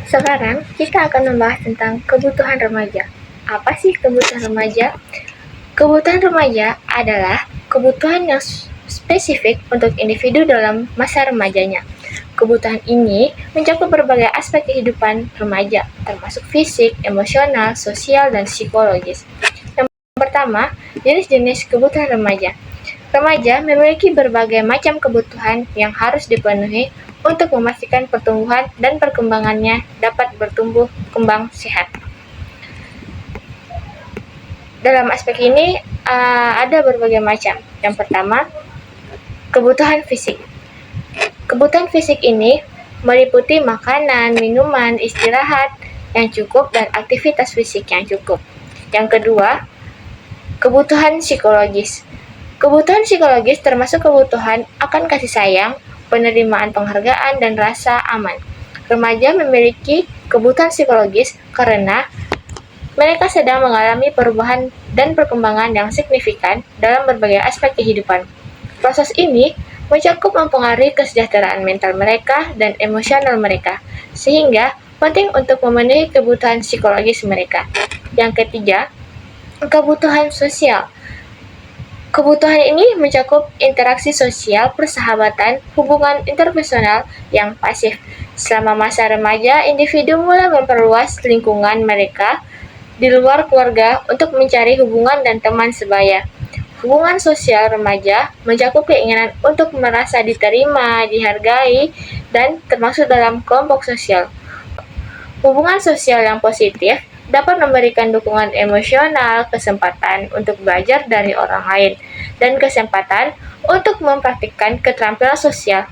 Sekarang kita akan membahas tentang kebutuhan remaja. Apa sih kebutuhan remaja? Kebutuhan remaja adalah kebutuhan yang spesifik untuk individu dalam masa remajanya. Kebutuhan ini mencakup berbagai aspek kehidupan remaja, termasuk fisik, emosional, sosial, dan psikologis. Yang pertama, jenis-jenis kebutuhan remaja. Remaja memiliki berbagai macam kebutuhan yang harus dipenuhi untuk memastikan pertumbuhan dan perkembangannya dapat bertumbuh kembang sehat. Dalam aspek ini ada berbagai macam. Yang pertama, kebutuhan fisik. Kebutuhan fisik ini meliputi makanan, minuman, istirahat yang cukup, dan aktivitas fisik yang cukup. Yang kedua, kebutuhan psikologis. Kebutuhan psikologis termasuk kebutuhan akan kasih sayang, penerimaan penghargaan, dan rasa aman. Remaja memiliki kebutuhan psikologis karena mereka sedang mengalami perubahan dan perkembangan yang signifikan dalam berbagai aspek kehidupan. Proses ini mencakup mempengaruhi kesejahteraan mental mereka dan emosional mereka, sehingga penting untuk memenuhi kebutuhan psikologis mereka. Yang ketiga, kebutuhan sosial. Kebutuhan ini mencakup interaksi sosial, persahabatan, hubungan interpersonal yang pasif. Selama masa remaja, individu mulai memperluas lingkungan mereka di luar keluarga untuk mencari hubungan dan teman sebaya. Hubungan sosial remaja mencakup keinginan untuk merasa diterima, dihargai, dan termasuk dalam kelompok sosial. Hubungan sosial yang positif dapat memberikan dukungan emosional, kesempatan untuk belajar dari orang lain, dan kesempatan untuk mempraktikkan keterampilan sosial.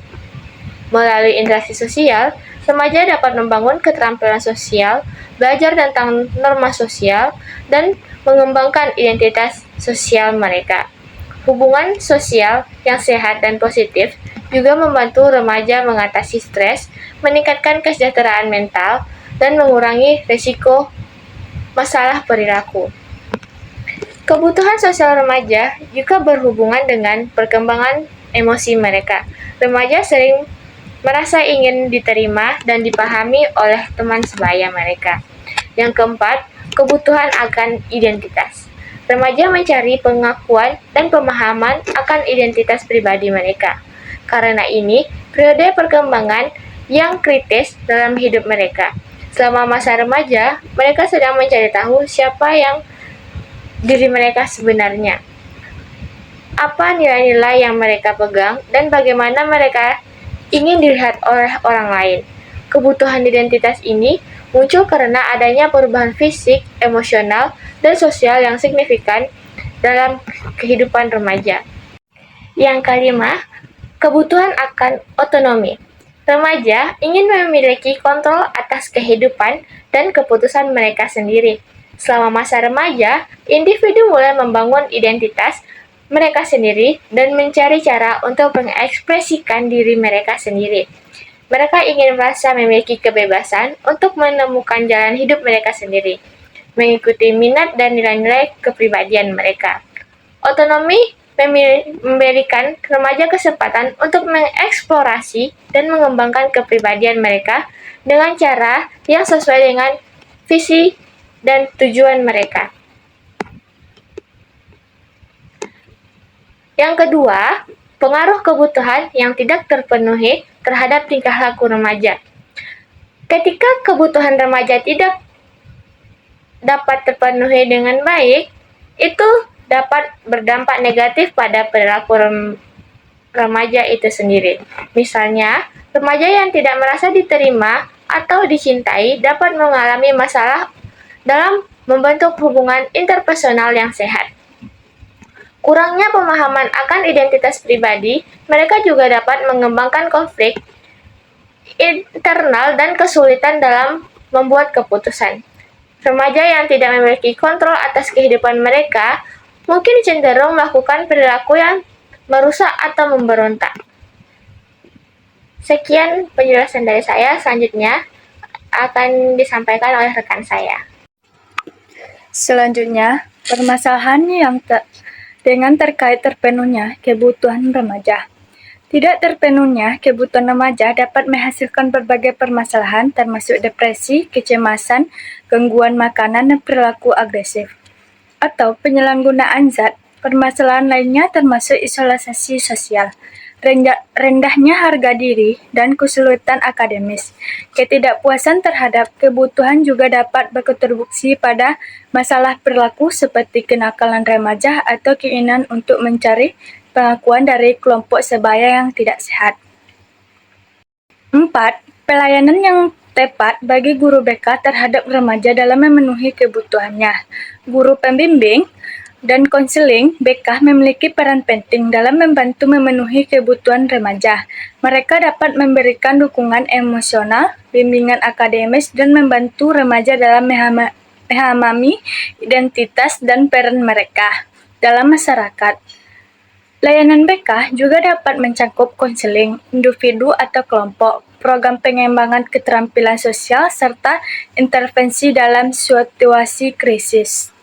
Melalui interaksi sosial, remaja dapat membangun keterampilan sosial, belajar tentang norma sosial, dan mengembangkan identitas sosial mereka. Hubungan sosial yang sehat dan positif juga membantu remaja mengatasi stres, meningkatkan kesejahteraan mental, dan mengurangi risiko masalah perilaku. Kebutuhan sosial remaja juga berhubungan dengan perkembangan emosi mereka. Remaja sering merasa ingin diterima dan dipahami oleh teman sebaya mereka. Yang keempat, kebutuhan akan identitas. Remaja mencari pengakuan dan pemahaman akan identitas pribadi mereka. Karena ini, periode perkembangan yang kritis dalam hidup mereka. Selama masa remaja, mereka sedang mencari tahu siapa yang diri mereka sebenarnya, apa nilai-nilai yang mereka pegang, dan bagaimana mereka ingin dilihat oleh orang lain. Kebutuhan identitas ini muncul karena adanya perubahan fisik, emosional, dan sosial yang signifikan dalam kehidupan remaja. Yang kelima, kebutuhan akan otonomi. Remaja ingin memiliki kontrol atas kehidupan dan keputusan mereka sendiri. Selama masa remaja, individu mulai membangun identitas mereka sendiri dan mencari cara untuk mengekspresikan diri mereka sendiri. Mereka ingin merasa memiliki kebebasan untuk menemukan jalan hidup mereka sendiri, mengikuti minat dan nilai-nilai kepribadian mereka. Otonomi memberikan remaja kesempatan untuk mengeksplorasi dan mengembangkan kepribadian mereka dengan cara yang sesuai dengan visi dan tujuan mereka. Yang kedua, pengaruh kebutuhan yang tidak terpenuhi terhadap tingkah laku remaja. Ketika kebutuhan remaja tidak dapat terpenuhi dengan baik, itu dapat berdampak negatif pada perilaku remaja itu sendiri. Misalnya, remaja yang tidak merasa diterima atau dicintai dapat mengalami masalah dalam membentuk hubungan interpersonal yang sehat. Kurangnya pemahaman akan identitas pribadi, mereka juga dapat mengembangkan konflik internal dan kesulitan dalam membuat keputusan. Remaja yang tidak memiliki kontrol atas kehidupan mereka mungkin cenderung melakukan perilaku yang merusak atau memberontak. Sekian penjelasan dari saya. Selanjutnya akan disampaikan oleh rekan saya. Selanjutnya, permasalahan yang dengan terkait terpenuhnya kebutuhan remaja. Tidak terpenuhnya kebutuhan remaja dapat menghasilkan berbagai permasalahan termasuk depresi, kecemasan, gangguan makanan, dan perilaku agresif, atau penyalahgunaan zat. Permasalahan lainnya termasuk isolasi sosial, rendahnya harga diri, dan kesulitan akademis. Ketidakpuasan terhadap kebutuhan juga dapat berkontribusi pada masalah perilaku seperti kenakalan remaja atau keinginan untuk mencari pengakuan dari kelompok sebaya yang tidak sehat. 4. Pelayanan yang tepat bagi guru BK terhadap remaja dalam memenuhi kebutuhannya. Guru pembimbing dan konseling BK memiliki peran penting dalam membantu memenuhi kebutuhan remaja. Mereka dapat memberikan dukungan emosional, bimbingan akademis, dan membantu remaja dalam memahami identitas dan peran mereka dalam masyarakat. Layanan BK juga dapat mencakup konseling individu atau kelompok, program pengembangan keterampilan sosial, serta intervensi dalam situasi krisis.